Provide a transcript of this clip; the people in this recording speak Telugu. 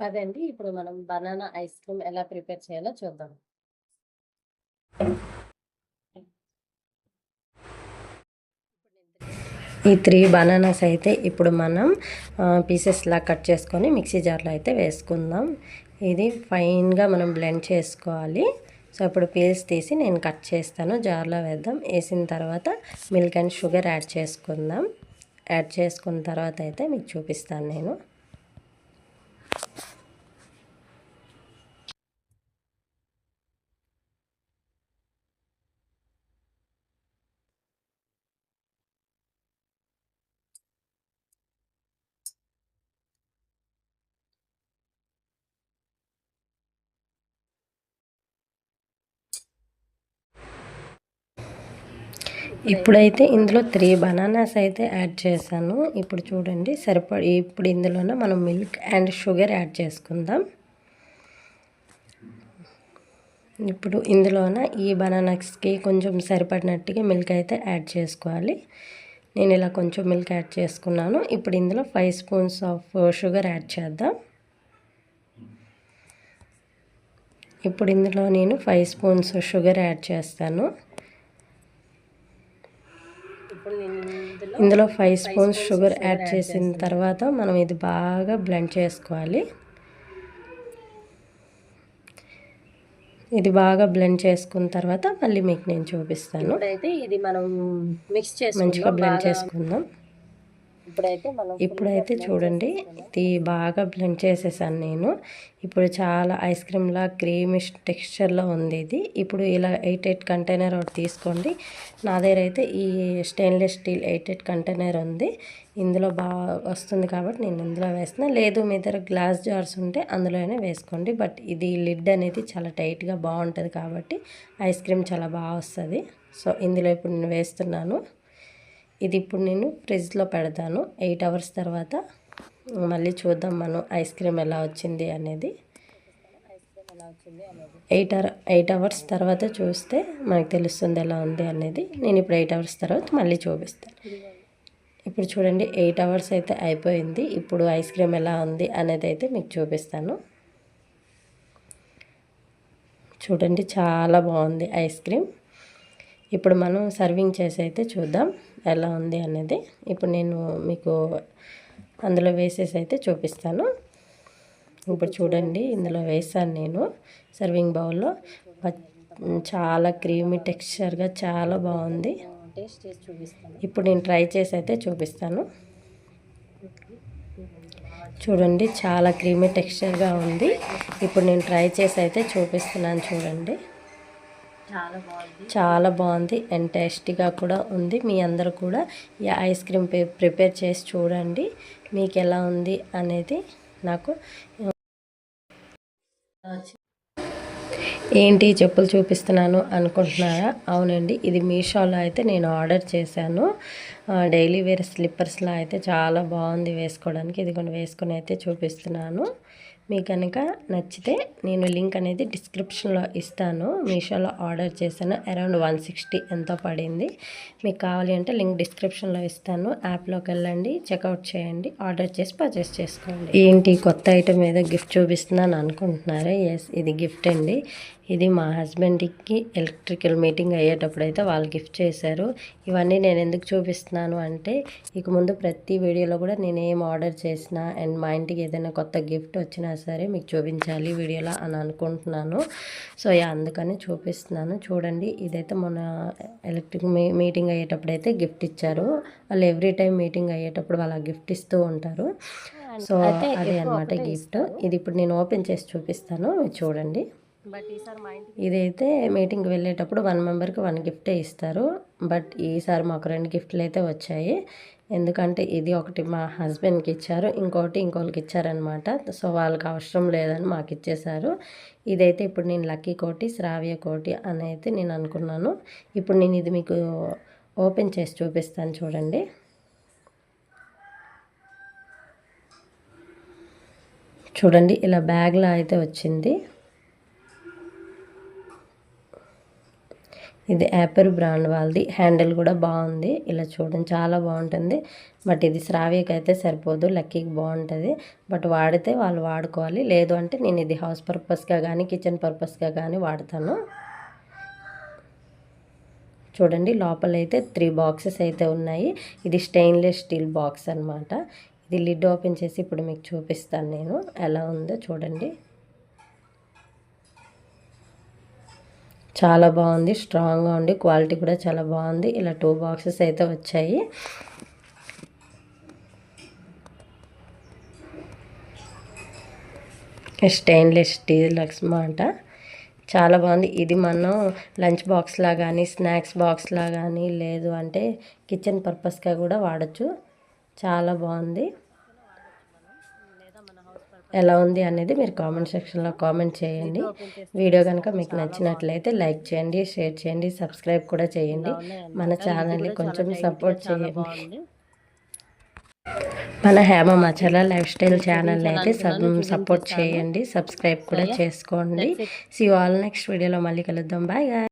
పదండి ఇప్పుడు మనం బనానా ఐస్ క్రీమ్ ఎలా ప్రిపేర్ చేయాలో చూద్దాం. ఈ 3 బనానాస్ అయితే ఇప్పుడు మనం పీసెస్‌లా కట్ చేసుకొని మిక్సీ జార్‌లో అయితే వేసుకుందాం. ఇది ఫైన్‌గా మనం బ్లెండ్ చేసుకోవాలి. సో ఇప్పుడు పీల్స్ తీసి నేను కట్ చేస్తాను. జార్‌లో వేద్దాం. వేసిన తర్వాత మిల్క్ అండ్ షుగర్ యాడ్ చేసుకుందాం. యాడ్ చేసుకున్న తర్వాత అయితే మీకు చూపిస్తాను నేను. ఇప్పుడైతే ఇందులో 3 బనానాస్ అయితే యాడ్ చేశాను. ఇప్పుడు చూడండి ఇప్పుడు ఇందులోనే మనం మిల్క్ అండ్ షుగర్ యాడ్ చేసుకుందాం. ఇప్పుడు ఇందులోన ఈ బనానాస్కి కొంచెం సరిపడినట్టుగా మిల్క్ అయితే యాడ్ చేసుకోవాలి. నేను ఇలా కొంచెం మిల్క్ యాడ్ చేసుకున్నాను. ఇప్పుడు ఇందులో 5 స్పూన్స్ ఆఫ్ షుగర్ యాడ్ చేద్దాం. ఇప్పుడు ఇందులో నేను 5 స్పూన్స్ షుగర్ యాడ్ చేస్తాను. ఇందులో 5 స్పూన్స్ షుగర్ యాడ్ చేసిన తర్వాత మనం ఇది బాగా బ్లెండ్ చేసుకోవాలి. ఇది బాగా బ్లెండ్ చేసుకున్న తర్వాత మళ్ళీ మీకు నేను చూపిస్తాను. ఇప్పుడైతే ఇది మనం మిక్స్ చేసుకుందాం, మంచిగా బ్లెండ్ చేసుకుందాం. ఇప్పుడైతే చూడండి ఇది బాగా బ్లెండ్ చేసేసాను నేను. ఇప్పుడు చాలా ఐస్ క్రీమ్లా క్రీమిష్ టెక్స్చర్లో ఉంది ఇది. ఇప్పుడు ఇలా 8 కంటైనర్ ఒకటి తీసుకోండి. నా దగ్గర అయితే ఈ స్టెయిన్లెస్ స్టీల్ 8 కంటైనర్ ఉంది. ఇందులో బాగా వస్తుంది కాబట్టి నేను ఇందులో వేస్తున్నా. లేదు మీ దగ్గర గ్లాస్ జార్స్ ఉంటే అందులోనే వేసుకోండి. బట్ ఇది లిడ్ అనేది చాలా టైట్గా బాగుంటుంది కాబట్టి ఐస్ క్రీమ్ చాలా బాగా వస్తుంది. సో ఇందులో ఇప్పుడు నేను వేస్తున్నాను. ఇది ఇప్పుడు నేను ఫ్రిడ్జ్లో పెడతాను. 8 అవర్స్ తర్వాత మళ్ళీ చూద్దాం మనం ఐస్ క్రీమ్ ఎలా వచ్చింది అనేది. 8 అవర్స్ తర్వాత చూస్తే మనకు తెలుస్తుంది ఎలా ఉంది అనేది. నేను ఇప్పుడు 8 అవర్స్ తర్వాత మళ్ళీ చూపిస్తాను. ఇప్పుడు చూడండి 8 అవర్స్ అయితే అయిపోయింది. ఇప్పుడు ఐస్ క్రీమ్ ఎలా ఉంది అనేది అయితే మీకు చూపిస్తాను. చూడండి చాలా బాగుంది ఐస్ క్రీమ్. ఇప్పుడు మనం సర్వింగ్ చేసి అయితే చూద్దాం ఎలా ఉంది అనేది. ఇప్పుడు నేను మీకు అందులో వేసేసి అయితే చూపిస్తాను. ఇప్పుడు చూడండి ఇందులో వేసాను నేను సర్వింగ్ బౌల్లో. చాలా క్రీమీ టెక్స్చర్గా చాలా బాగుంది. ఇప్పుడు నేను ట్రై చేసి అయితే చూపిస్తాను. చూడండి చాలా క్రీమీ టెక్స్చర్గా ఉంది. ఇప్పుడు నేను ట్రై చేసి అయితే చూపిస్తున్నాను. చూడండి చాలా బాగుంది అండ్ టేస్టీగా కూడా ఉంది. మీ అందరూ కూడా ఈ ఐస్ క్రీమ్ ప్రిపేర్ చేసి చూడండి. మీకు ఎలా ఉంది అనేది నాకు. ఏంటి చెప్పులు చూపిస్తున్నాను అనుకుంటున్నారా? అవునండి, ఇది మీషోలో అయితే నేను ఆర్డర్ చేశాను. డైలీ వేర్ స్లిప్పర్స్లో అయితే చాలా బాగుంది వేసుకోవడానికి. ఇది కొన్ని వేసుకొని అయితే చూపిస్తున్నాను. మీకు కనుక నచ్చితే నేను లింక్ అనేది డిస్క్రిప్షన్లో ఇస్తాను. మీషోలో ఆర్డర్ చేశాను. అరౌండ్ 160 ఎంతో పడింది. మీకు కావాలి అంటే లింక్ డిస్క్రిప్షన్లో ఇస్తాను. యాప్లోకి వెళ్ళండి, చెక్అవుట్ చేయండి, ఆర్డర్ చేసి పర్చేస్ చేసుకోండి. ఏంటి కొత్త ఐటమ్ ఏదో గిఫ్ట్ చూపిస్తున్నాను అనుకుంటున్నారా? ఎస్, ఇది గిఫ్ట్ అండి. ఇది మా హస్బెండ్కి ఎలక్ట్రికల్ మీటింగ్ అయ్యేటప్పుడు అయితే వాళ్ళు గిఫ్ట్ చేశారు. ఇవన్నీ నేను ఎందుకు చూపిస్తున్నాను అంటే ఇక ముందు ప్రతి వీడియోలో కూడా నేను ఏం ఆర్డర్ చేసినా అండ్ మా ఇంటికి ఏదైనా కొత్త గిఫ్ట్ వచ్చినా సరే మీకు చూపించాలి వీడియోలో అని అనుకుంటున్నాను. సో అందుకని చూపిస్తున్నాను. చూడండి ఇదైతే మన ఎలక్ట్రిక్ మీటింగ్ అయ్యేటప్పుడు అయితే గిఫ్ట్ ఇచ్చారు. వాళ్ళు ఎవ్రీ టైం మీటింగ్ అయ్యేటప్పుడు వాళ్ళు గిఫ్ట్ ఇస్తూ ఉంటారు. సో అదే అనమాట గిఫ్ట్. ఇది ఇప్పుడు నేను ఓపెన్ చేసి చూపిస్తాను, మీరు చూడండి. ఇదైతే మీటింగ్కి వెళ్ళేటప్పుడు 1 మెంబర్కి 1 గిఫ్టే ఇస్తారు. బట్ ఈసారి మాకు 2 గిఫ్ట్లు అయితే వచ్చాయి. ఎందుకంటే ఇది ఒకటి మా హస్బెండ్కి ఇచ్చారు, ఇంకోటి ఇంకోళ్ళకి ఇచ్చారనమాట. సో వాళ్ళకి అవసరం లేదని మాకు ఇచ్చేశారు. ఇదైతే ఇప్పుడు నేను లక్కీ కోటి, శ్రావ్య కోటి అని అయితే నేను అనుకున్నాను. ఇప్పుడు నేను ఇది మీకు ఓపెన్ చేసి చూపిస్తాను. చూడండి చూడండి ఇలా బ్యాగ్లో అయితే వచ్చింది. ఇది యాపర్ బ్రాండ్ వాళ్ళది. హ్యాండిల్ కూడా బాగుంది. ఇలా చూడండి చాలా బాగుంటుంది. బట్ ఇది శ్రావ్యకి అయితే సరిపోదు, లక్కీకి బాగుంటుంది. బట్ వాడితే వాళ్ళు వాడుకోవాలి. లేదు అంటే నేను ఇది హౌస్ పర్పస్గా కానీ కిచెన్ పర్పస్గా కానీ వాడతాను. చూడండి లోపలైతే 3 బాక్సెస్ అయితే ఉన్నాయి. ఇది స్టెయిన్లెస్ స్టీల్ బాక్స్ అనమాట. ఇది లిడ్ ఓపెన్ చేసి ఇప్పుడు మీకు చూపిస్తాను నేను ఎలా ఉందో చూడండి. చాలా బాగుంది, స్ట్రాంగ్గా ఉంది, క్వాలిటీ కూడా చాలా బాగుంది. ఇలా 2 బాక్సెస్ అయితే వచ్చాయి. స్టెయిన్లెస్ స్టీల్ అన్నమాట. చాలా బాగుంది. ఇది మనం లంచ్ బాక్స్లా కానీ స్నాక్స్ బాక్స్లా కానీ లేదు అంటే కిచెన్ పర్పస్గా కూడా వాడచ్చు. చాలా బాగుంది. ఎలా ఉంది అనేది మీరు కామెంట్ సెక్షన్లో కామెంట్ చేయండి. వీడియో కనుక మీకు నచ్చినట్లయితే లైక్ చేయండి, షేర్ చేయండి, సబ్స్క్రైబ్ కూడా చేయండి. మన ఛానల్ని కొంచెం సపోర్ట్ చేయండి. మన హేమ మచాల లైఫ్ స్టైల్ ఛానల్ని అయితే సపోర్ట్ చేయండి, సబ్స్క్రైబ్ కూడా చేసుకోండి. సీ యు ఆల్ నెక్స్ట్ వీడియోలో మళ్ళీ కలుద్దాం. బాయ్.